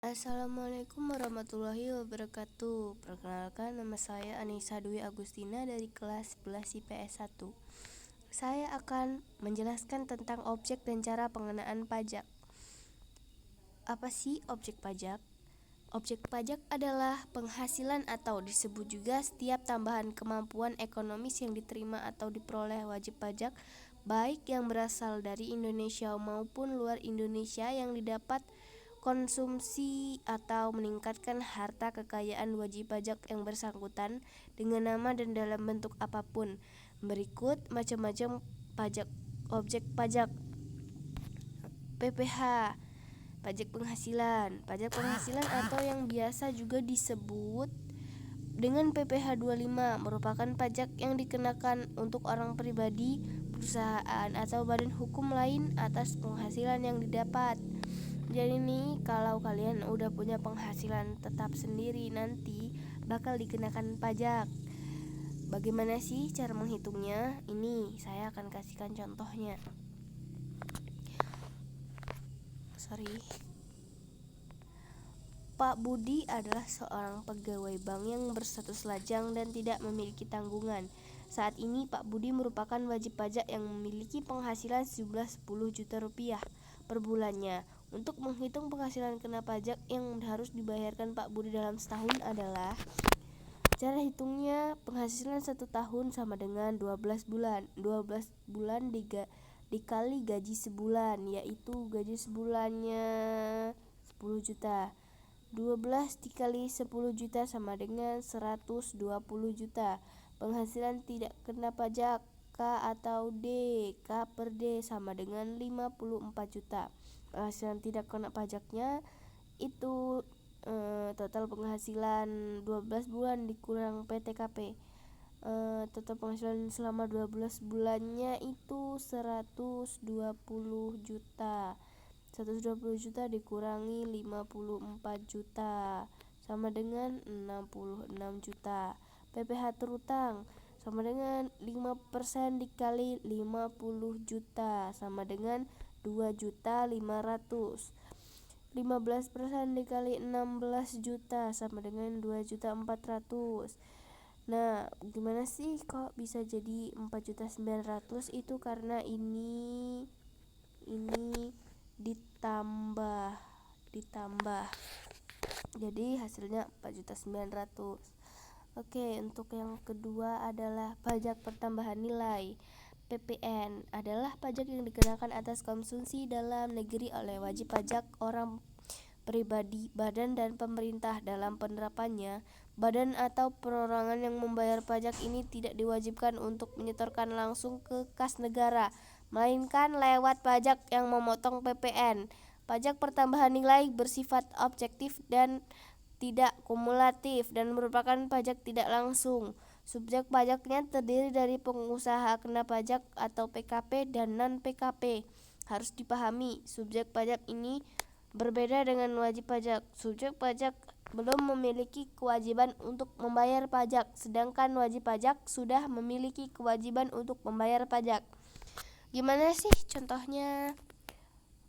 Assalamualaikum warahmatullahi wabarakatuh. Perkenalkan, nama saya Anissa Dwi Agustina dari kelas 11 IPS 1. Saya akan menjelaskan tentang objek dan cara pengenaan pajak. Apa sih objek pajak? Objek pajak adalah penghasilan atau disebut juga setiap tambahan kemampuan ekonomis yang diterima atau diperoleh wajib pajak, baik yang berasal dari Indonesia maupun luar Indonesia, yang didapat konsumsi atau meningkatkan harta kekayaan wajib pajak yang bersangkutan dengan nama dan dalam bentuk apapun. Berikut macam-macam pajak objek pajak. PPh, pajak penghasilan. Pajak penghasilan atau yang biasa juga disebut dengan PPh 25 merupakan pajak yang dikenakan untuk orang pribadi, perusahaan, atau badan hukum lain atas penghasilan yang didapat. Jadi nih, kalau kalian udah punya penghasilan tetap sendiri, nanti bakal dikenakan pajak. Bagaimana sih cara menghitungnya? Ini saya akan kasihkan contohnya. Pak Budi adalah seorang pegawai bank yang berstatus lajang dan tidak memiliki tanggungan. Saat ini Pak Budi merupakan wajib pajak yang memiliki penghasilan sejumlah 10 juta rupiah per bulannya. Untuk menghitung penghasilan kena pajak yang harus dibayarkan Pak Budi dalam setahun adalah: cara hitungnya, penghasilan 1 tahun sama dengan 12 bulan. 12 bulan dikali gaji sebulan, yaitu gaji sebulannya 10 juta. 12 dikali 10 juta sama dengan 120 juta. Penghasilan tidak kena pajak K atau D, K per D sama dengan 54 juta. Penghasilan tidak kena pajaknya itu total penghasilan 12 bulan dikurang PTKP. Total penghasilan selama 12 bulannya itu 120 juta. 120 juta dikurangi 54 juta sama dengan 66 juta. PPh terutang sama dengan 5% dikali 50 juta sama dengan 2 juta 500. 15% dikali 16 juta sama dengan 2 juta 400. Nah, gimana sih kok bisa jadi 4 juta 900? Itu karena ini ditambah jadi hasilnya 4.900.000. Oke, untuk yang kedua adalah pajak pertambahan nilai. PPN adalah pajak yang dikenakan atas konsumsi dalam negeri oleh wajib pajak orang pribadi, badan, dan pemerintah. Dalam penerapannya, badan atau perorangan yang membayar pajak ini tidak diwajibkan untuk menyetorkan langsung ke kas negara, melainkan lewat pajak yang memotong PPN. Pajak pertambahan nilai bersifat objektif dan tidak kumulatif dan merupakan pajak tidak langsung. Subjek pajaknya terdiri dari pengusaha kena pajak atau PKP dan non-PKP. Harus dipahami, subjek pajak ini berbeda dengan wajib pajak. Subjek pajak belum memiliki kewajiban untuk membayar pajak, sedangkan wajib pajak sudah memiliki kewajiban untuk membayar pajak. Gimana sih contohnya?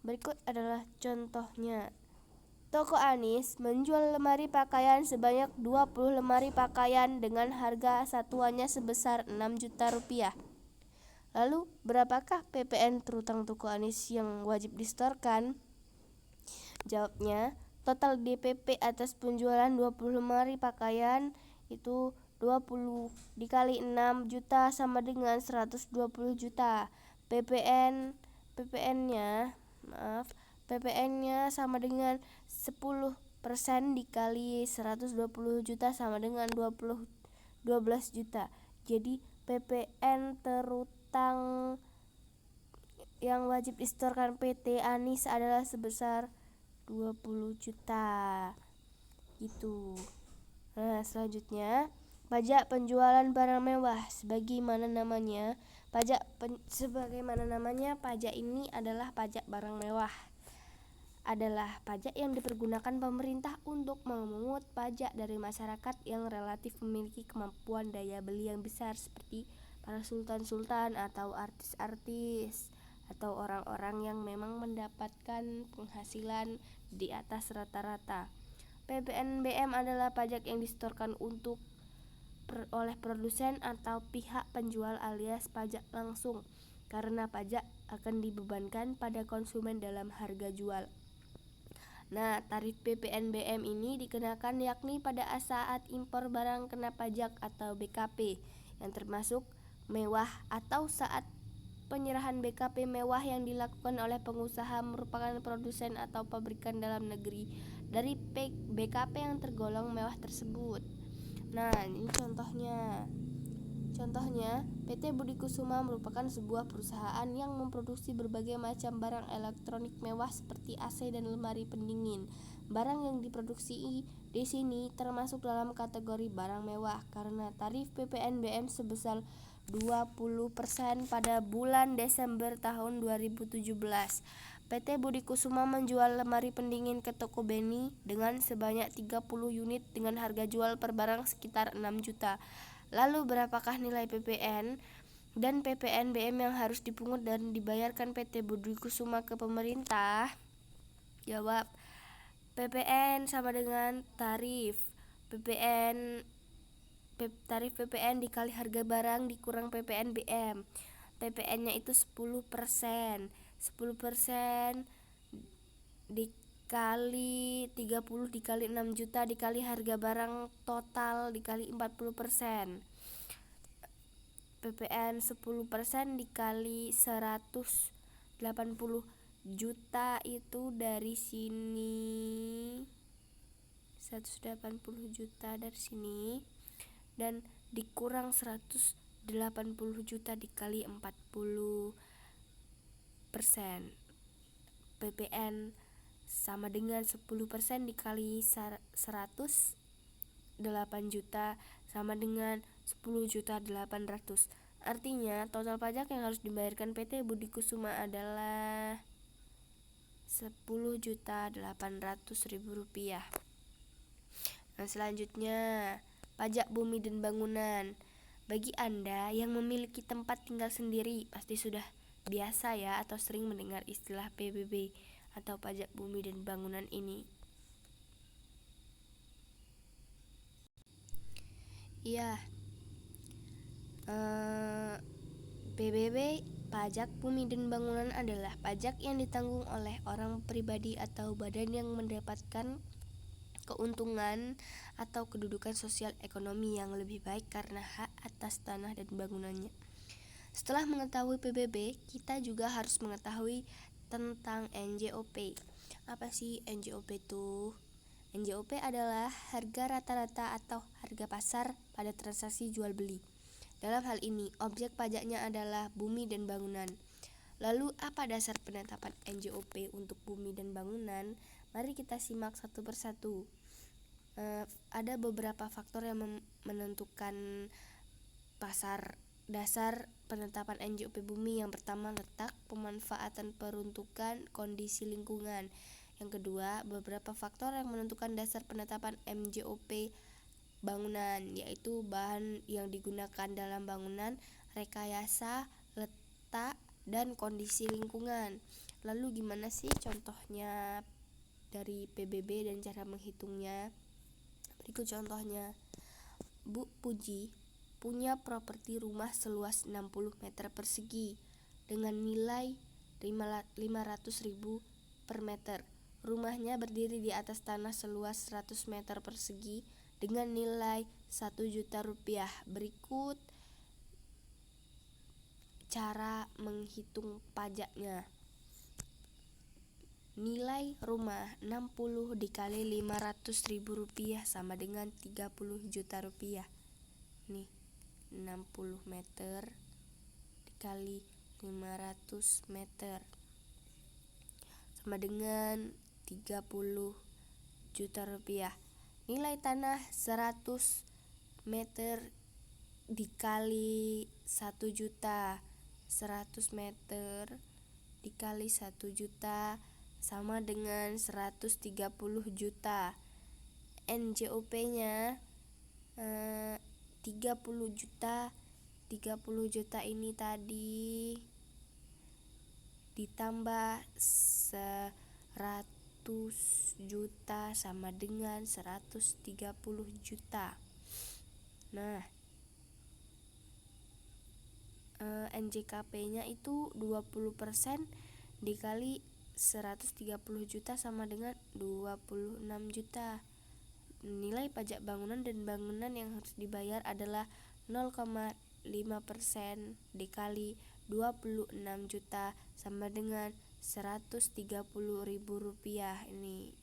Berikut adalah contohnya. Toko Anis menjual lemari pakaian sebanyak 20 lemari pakaian dengan harga satuannya sebesar 6 juta rupiah. Lalu, berapakah PPN terutang Toko Anis yang wajib disetorkan? Jawabnya, total DPP atas penjualan 20 lemari pakaian itu 20 dikali 6 juta sama dengan 120 juta. PPN-nya sama dengan 10% dikali 120 juta sama dengan 12 juta. Jadi PPN terutang yang wajib disetorkan PT Anis adalah sebesar 20 juta. Gitu. Nah, selanjutnya, pajak penjualan barang mewah. Sebagaimana namanya, pajak ini adalah pajak barang mewah. Adalah pajak yang dipergunakan pemerintah untuk memungut pajak dari masyarakat yang relatif memiliki kemampuan daya beli yang besar, seperti para sultan-sultan atau artis-artis atau orang-orang yang memang mendapatkan penghasilan di atas rata-rata. PPNBM adalah pajak yang disetorkan oleh produsen atau pihak penjual alias pajak langsung, karena pajak akan dibebankan pada konsumen dalam harga jual. Nah, tarif PPNBM ini dikenakan yakni pada saat impor barang kena pajak atau BKP yang termasuk mewah atau saat penyerahan BKP mewah yang dilakukan oleh pengusaha merupakan produsen atau pabrikan dalam negeri dari BKP yang tergolong mewah tersebut. Nah, ini contohnya. PT Budi Kusuma merupakan sebuah perusahaan yang memproduksi berbagai macam barang elektronik mewah seperti AC dan lemari pendingin. Barang yang diproduksi di sini termasuk dalam kategori barang mewah karena tarif PPNBM sebesar 20% pada bulan Desember tahun 2017. PT Budi Kusuma menjual lemari pendingin ke toko Beni dengan sebanyak 30 unit dengan harga jual per barang sekitar 6 juta. Lalu berapakah nilai PPN dan PPNBM yang harus dipungut dan dibayarkan PT Budi Kusuma ke pemerintah? Jawab, PPN sama dengan tarif PPN dikali harga barang dikurang PPNBM. PPN-nya itu 10%. 10% dikali 30 dikali 6 juta dikali harga barang total dikali 40%. PPN 10% dikali 180 juta itu dari sini 180 juta dari sini dan dikurang 180 juta dikali 40%. PPN sama dengan 10% dikali 108 juta sama dengan 10.800.000. Artinya total pajak yang harus dibayarkan PT Budi Kusuma adalah 10.800.000 rupiah. Nah, selanjutnya pajak bumi dan bangunan. Bagi Anda yang memiliki tempat tinggal sendiri pasti sudah biasa ya atau sering mendengar istilah PBB atau pajak bumi dan bangunan ini. Iya, PBB pajak bumi dan bangunan adalah pajak yang ditanggung oleh orang pribadi atau badan yang mendapatkan keuntungan atau kedudukan sosial ekonomi yang lebih baik karena hak atas tanah dan bangunannya. Setelah mengetahui PBB, kita juga harus mengetahui tentang NJOP. Apa sih NJOP itu? NJOP adalah harga rata-rata atau harga pasar pada transaksi jual beli. Dalam hal ini, objek pajaknya adalah bumi dan bangunan. Lalu apa dasar penetapan NJOP untuk bumi dan bangunan? Mari kita simak satu persatu. Ada beberapa faktor yang menentukan dasar penetapan NJOP bumi. Yang pertama, letak, pemanfaatan, peruntukan, kondisi lingkungan. Yang kedua, beberapa faktor yang menentukan dasar penetapan NJOP bangunan, yaitu bahan yang digunakan dalam bangunan, rekayasa, letak, dan kondisi lingkungan. Lalu gimana sih contohnya dari PBB dan cara menghitungnya? Berikut contohnya. Bu Puji punya properti rumah seluas 60 meter persegi dengan nilai 500.000 per meter. Rumahnya berdiri di atas tanah seluas 100 meter persegi dengan nilai 1 juta rupiah. Berikut cara menghitung pajaknya. Nilai rumah 60 dikali 500.000 rupiah sama dengan 30 juta rupiah. Nih, 60 meter dikali 500 meter sama dengan 30 juta rupiah. Nilai tanah 100 meter dikali 1 juta. 100 meter dikali 1 juta sama dengan 130 juta. NJOP-nya 30 juta. 30 juta ini tadi ditambah 100 juta sama dengan 130 juta. Nah, NJKP-nya itu 20% dikali 130 juta sama dengan 26 juta. Nilai pajak bangunan dan bangunan yang harus dibayar adalah 0,5% dikali 26 juta sama dengan 130.000 rupiah ini.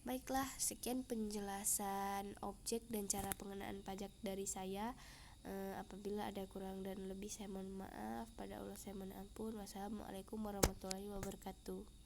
Baiklah, sekian penjelasan objek dan cara pengenaan pajak dari saya. Apabila ada kurang dan lebih saya mohon maaf. Pada Allah saya mohon ampun. Wassalamualaikum warahmatullahi wabarakatuh.